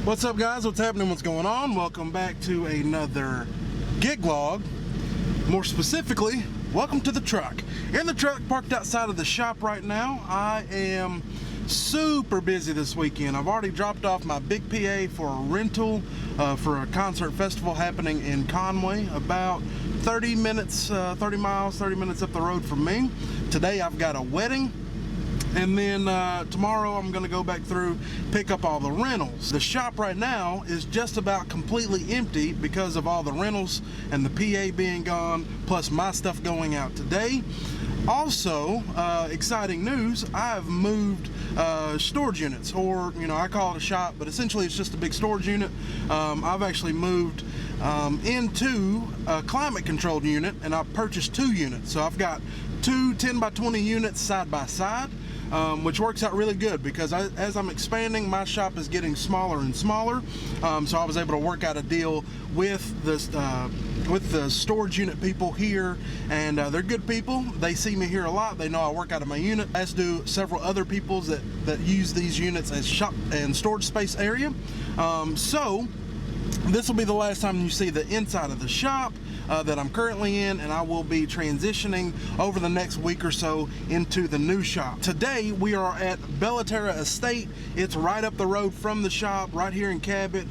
What's up, guys? What's happening? What's going on? Welcome back to another gig log. More specifically, welcome to the truck. In the truck parked outside of the shop right now. I am super busy this weekend. I've already dropped off my big PA for a rental for a concert festival happening in Conway, about 30 minutes up the road from me. Today I've got a wedding. And then tomorrow I'm going to go back through, pick up all the rentals. The shop right now is just about completely empty because of all the rentals and the PA being gone, plus my stuff going out today. Also, exciting news, I've moved storage units, or I call it a shop, but essentially it's just a big storage unit. I've actually moved into a climate controlled unit, and I've purchased 2 units. So I've got 2 10 by 20 units side by side. Which works out really good because as I'm expanding, my shop is getting smaller and smaller. So I was able to work out a deal with the storage unit people here, and they're good people. They see me here a lot. They know I work out of my unit, as do several other people that use these units as shop and storage space area. So this will be the last time you see the inside of the shop that I'm currently in, and I will be transitioning over the next week or so into the new shop. Today we are at Bellaterra Estate. It's right up the road from the shop, right here in Cabot.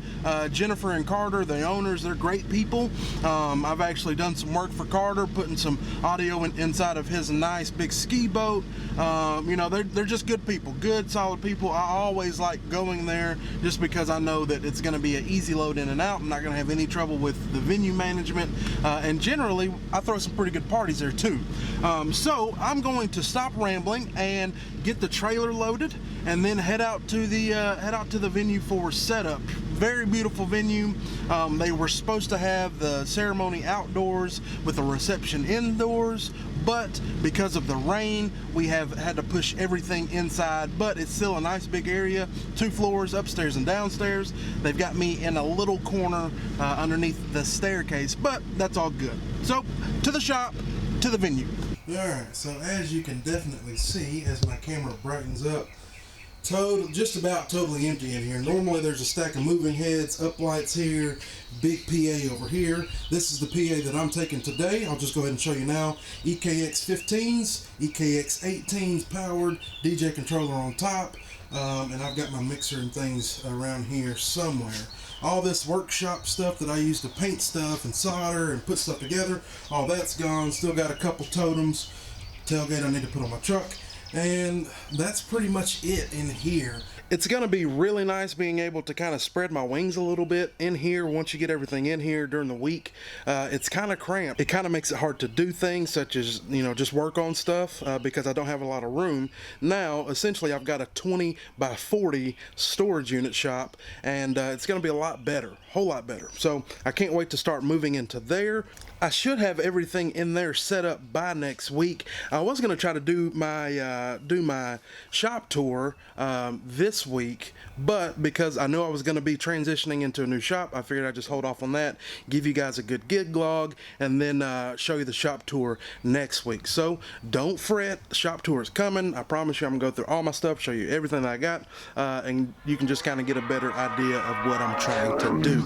Jennifer and Carter, the owners, they're great people. I've actually done some work for Carter, putting some audio inside of his nice big ski boat. They're just good people, good solid people. I always like going there just because I know that it's going to be an easy load in and out. I'm not going to have any trouble with the venue management. And generally, I throw some pretty good parties there too. So I'm going to stop rambling and get the trailer loaded, and then head out to the venue for setup. Very beautiful venue. They were supposed to have the ceremony outdoors with the reception indoors, but because of the rain, we have had to push everything inside. But it's still a nice big area, 2 floors, upstairs and downstairs. They've got me in a little corner underneath the staircase, but that's all good. So to the shop, to the venue. Alright, so as you can definitely see, as my camera brightens up, just about totally empty in here. Normally there's a stack of moving heads, uplights here, big PA over here. This is the PA that I'm taking today. I'll just go ahead and show you now. EKX 15s, EKX 18s powered, DJ controller on top, and I've got my mixer and things around here somewhere. All this workshop stuff that I use to paint stuff and solder and put stuff together, all that's gone. Still got a couple totems, tailgate I need to put on my truck. And that's pretty much it in here. It's going to be really nice being able to kind of spread my wings a little bit in here once you get everything in here during the week. It's kind of cramped. It kind of makes it hard to do things such as, just work on stuff because I don't have a lot of room. Now, essentially, I've got a 20 by 40 storage unit shop, and it's going to be a lot better, a whole lot better. So I can't wait to start moving into there. I should have everything in there set up by next week. I was going to try to do my shop tour this week, but because I knew I was going to be transitioning into a new shop, I figured I'd just hold off on that, give you guys a good gig log, and then show you the shop tour next week. So don't fret, the shop tour is coming. I promise you I'm going to go through all my stuff, show you everything that I got, and you can just kind of get a better idea of what I'm trying to do.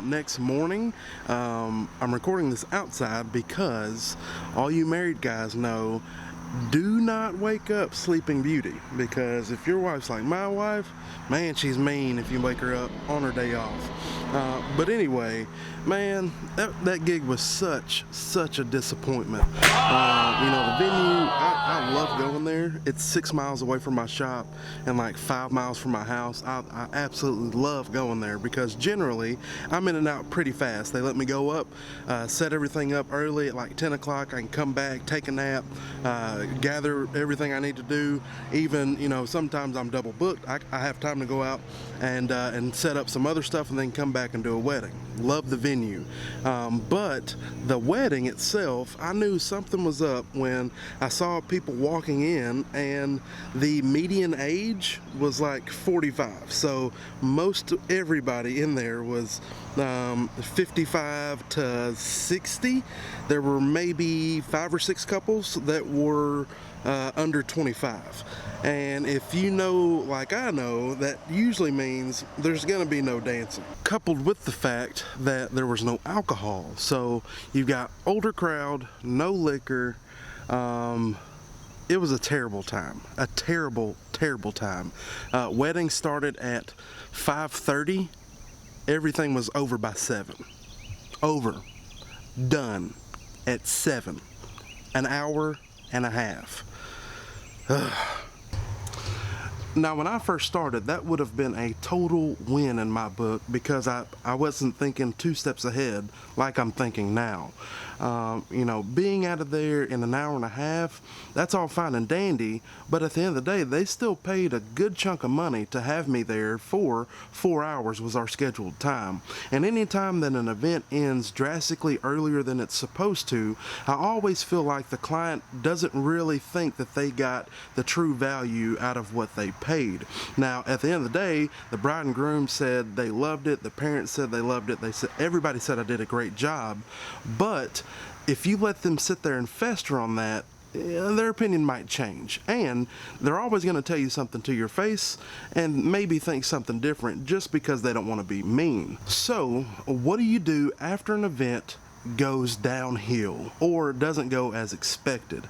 Next morning, I'm recording this outside because all you married guys know, do not wake up Sleeping Beauty, because if your wife's like my wife, man, she's mean if you wake her up on her day off. But anyway, man, that gig was such a disappointment. You know, the venue, I love going there. It's 6 miles away from my shop and like 5 miles from my house. I absolutely love going there because generally I'm in and out pretty fast. They let me go up, set everything up early at like 10 o'clock. I can come back, take a nap, gather everything I need to do. Even, you know, sometimes I'm double booked. I have time to go out and set up some other stuff and then come back and do a wedding. Love the venue. But the wedding itself, I knew something was up when I saw people walking in and the median age was like 45. So most everybody in there was 55 to 60. There were maybe 5 or 6 couples that were under 25. And if you know, like I know, that usually means there's gonna be no dancing. Coupled with the fact that there was no alcohol. So you've got older crowd, no liquor. It was a terrible time, a terrible time. Wedding started at 5:30. Everything was over by 7. Over, done at 7. An hour and a half. Now, when I first started, that would have been a total win in my book because I wasn't thinking 2 steps ahead like I'm thinking now. You know, being out of there in an hour and a half, that's all fine and dandy, but at the end of the day, they still paid a good chunk of money to have me there for 4 hours was our scheduled time. And any time that an event ends drastically earlier than it's supposed to, I always feel like the client doesn't really think that they got the true value out of what they paid. Now, at the end of the day, the bride and groom said they loved it, the parents said they loved it, everybody said I did a great job, but if you let them sit there and fester on that, their opinion might change, and they're always going to tell you something to your face and maybe think something different just because they don't want to be mean. So what do you do after an event goes downhill or doesn't go as expected?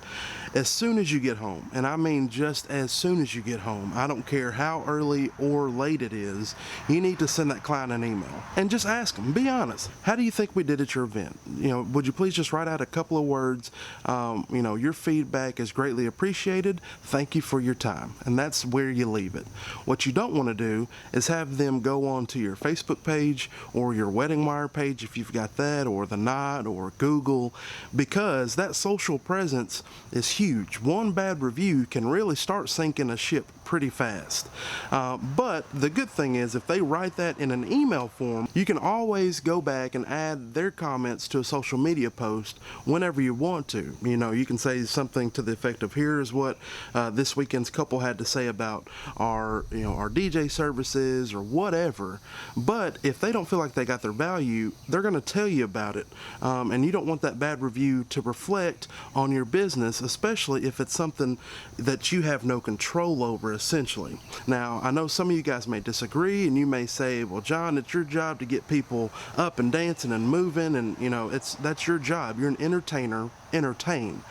As soon as you get home, and I mean just as soon as you get home, I don't care how early or late it is, you need to send that client an email and just ask them, be honest, how do you think we did at your event? You know, would you please just write out a couple of words? You know, your feedback is greatly appreciated. Thank you for your time. And that's where you leave it. What you don't want to do is have them go on to your Facebook page or your Wedding Wire page if you've got that, or the Knot or Google, because that social presence is huge. One bad review can really start sinking a ship pretty fast. But the good thing is if they write that in an email form, you can always go back and add their comments to a social media post whenever you want to. You know, you can say something to the effect of, here's what this weekend's couple had to say about our DJ services or whatever. But if they don't feel like they got their value, they're going to tell you about it. And you don't want that bad review to reflect on your business, especially if it's something that you have no control over, essentially. Now, I know some of you guys may disagree, and you may say, well, John, it's your job to get people up and dancing and moving, and you know, that's your job. You're an entertainer. Entertain.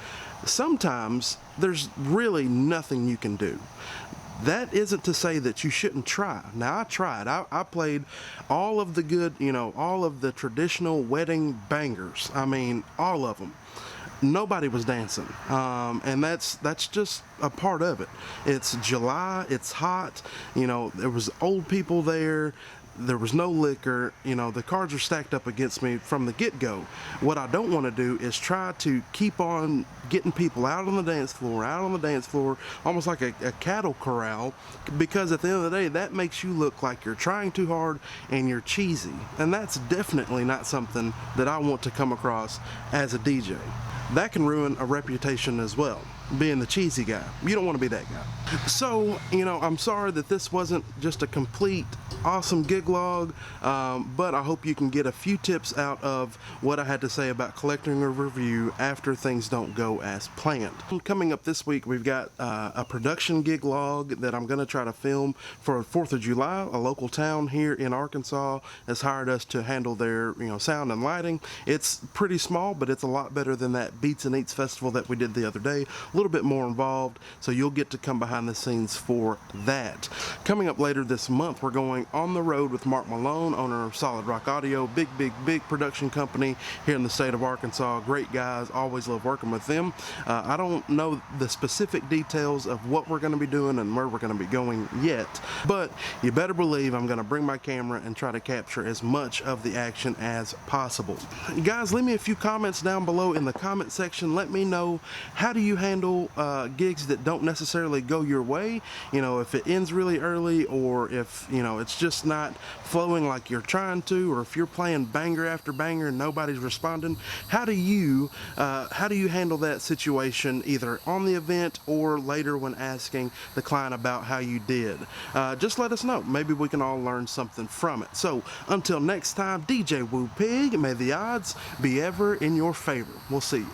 Sometimes there's really nothing you can do. That isn't to say that you shouldn't try. Now, I tried. I played all of the good, you know, all of the traditional wedding bangers. I mean, all of them. Nobody was dancing, and that's just a part of it. It's July, it's hot, you know, there was old people there, there was no liquor, you know, the cards are stacked up against me from the get-go. What I don't want to do is try to keep on getting people out on the dance floor, almost like a cattle corral, because at the end of the day, that makes you look like you're trying too hard and you're cheesy, and that's definitely not something that I want to come across as a DJ. That can ruin a reputation as well, being the cheesy guy. You don't want to be that guy. So, you know, I'm sorry that this wasn't just a complete awesome gig log, but I hope you can get a few tips out of what I had to say about collecting a review after things don't go as planned. Coming up this week, we've got a production gig log that I'm going to try to film for 4th of July. A local town here in Arkansas has hired us to handle their, you know, sound and lighting. It's pretty small, but it's a lot better than that Beats and Eats festival that we did the other day. A little bit more involved, so you'll get to come behind the scenes for that. Coming up later this month, we're going on the road with Mark Malone, owner of Solid Rock Audio, big production company here in the state of Arkansas. Great guys, always love working with them. I don't know the specific details of what we're going to be doing and where we're going to be going yet, but you better believe I'm going to bring my camera and try to capture as much of the action as possible. Guys, leave me a few comments down below in the comment section. Let me know, how do you handle gigs that don't necessarily go your way? You know, if it ends really early, or if, you know, it's just not flowing like you're trying to, or if you're playing banger after banger and nobody's responding. How do you handle that situation, either on the event or later when asking the client about how you did? Just let us know. Maybe we can all learn something from it. So until next time, DJ Woopig, may the odds be ever in your favor. We'll see you.